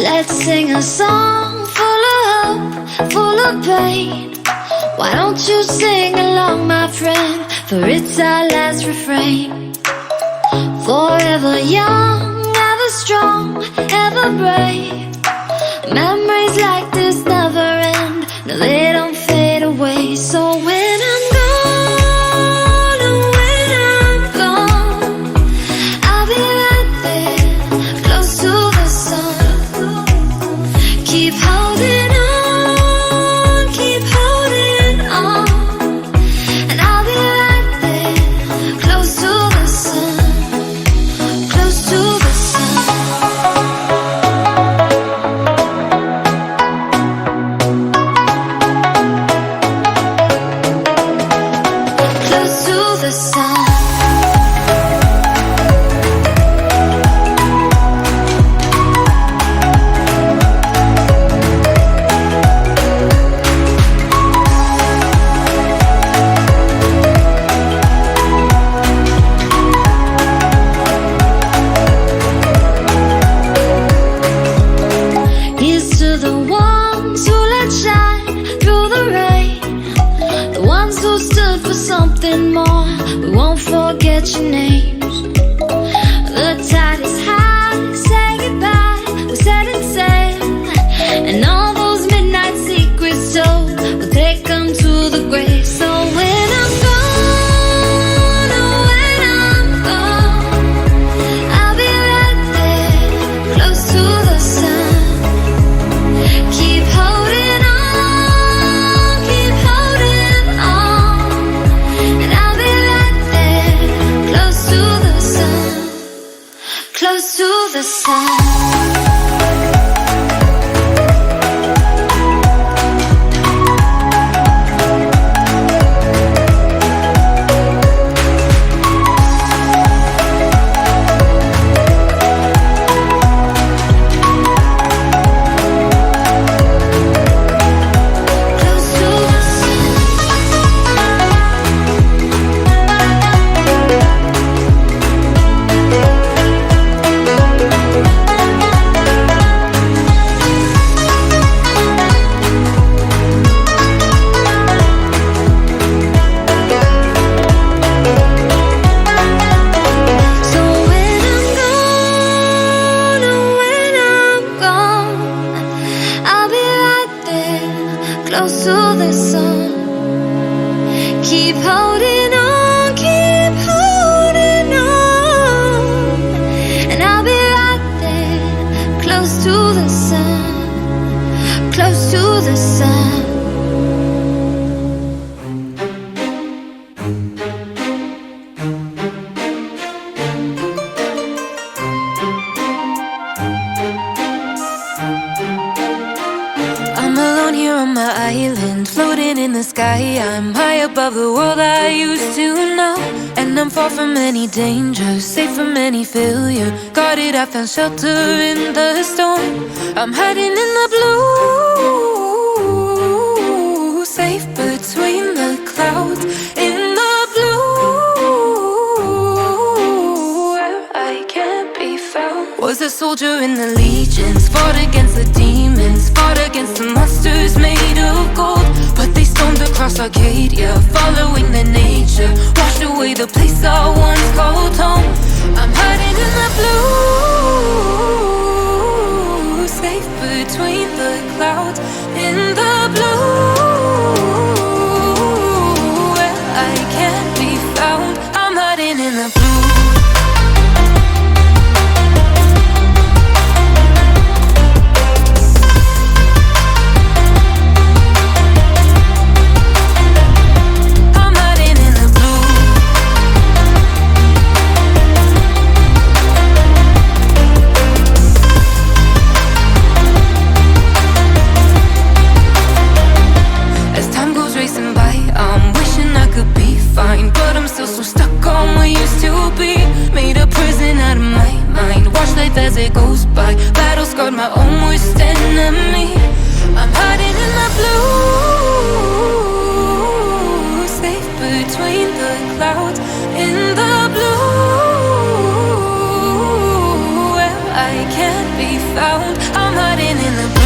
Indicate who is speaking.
Speaker 1: Let's sing a song full of hope, full of pain. Why don't you sing along, my friend? For it's our last refrain. Forever young, ever strong, ever brave. Memories like this never end. No, they don't fade away. So when I'm gone, oh, when I'm gone, I'll be right there, close to the sun. Keep holding on, keep holding on, and I'll be right there, close to the sun, close to the sun. Close to the sun. Here's to the ones who let shine through the rain, the ones who stood for something more. We won't forget your names. The tide is high, say goodbye, we set it sail, and all those midnight secrets told, we'll take them to the grave. So when I'm gone, oh, when I'm gone, I'll be right there, close to the sun. Keep holding on, keep holding on, and I'll be right there, close to the sun, close to the sun. Close to the sun. So when I'm gone, oh, when I'm gone, I'll be right there, close to the sun. Keep holding on, keep holding on, and I'll be right there, close to the sun, close to the sun.
Speaker 2: I'm alone here on my island, floating in the sky. I'm high above the world I used to know, and I'm far from any danger, safe from any failure. Guarded, I found shelter in the storm. I'm hiding in the blue, safe between the clouds. In the blue, where I can't be found. Was a soldier in the legions, fought against the demons, fought against the monsters made of gold. But they stormed across Arcadia, following the nature, washed away the place I once called home. I'm hiding in the blue, safe between the clouds. In the blue, where I can't be found. I'm hiding in the blue. I'm hiding in the blue. As time goes racing by, I'm wishing I could be fine, but I'm still so stuck on what used to be. Made a prison out of my mind, watch life as it goes by. Battle scarred my own worst enemy. I'm hiding in the blue, safe between the clouds. In the blue, where I can't be found. I'm hiding in the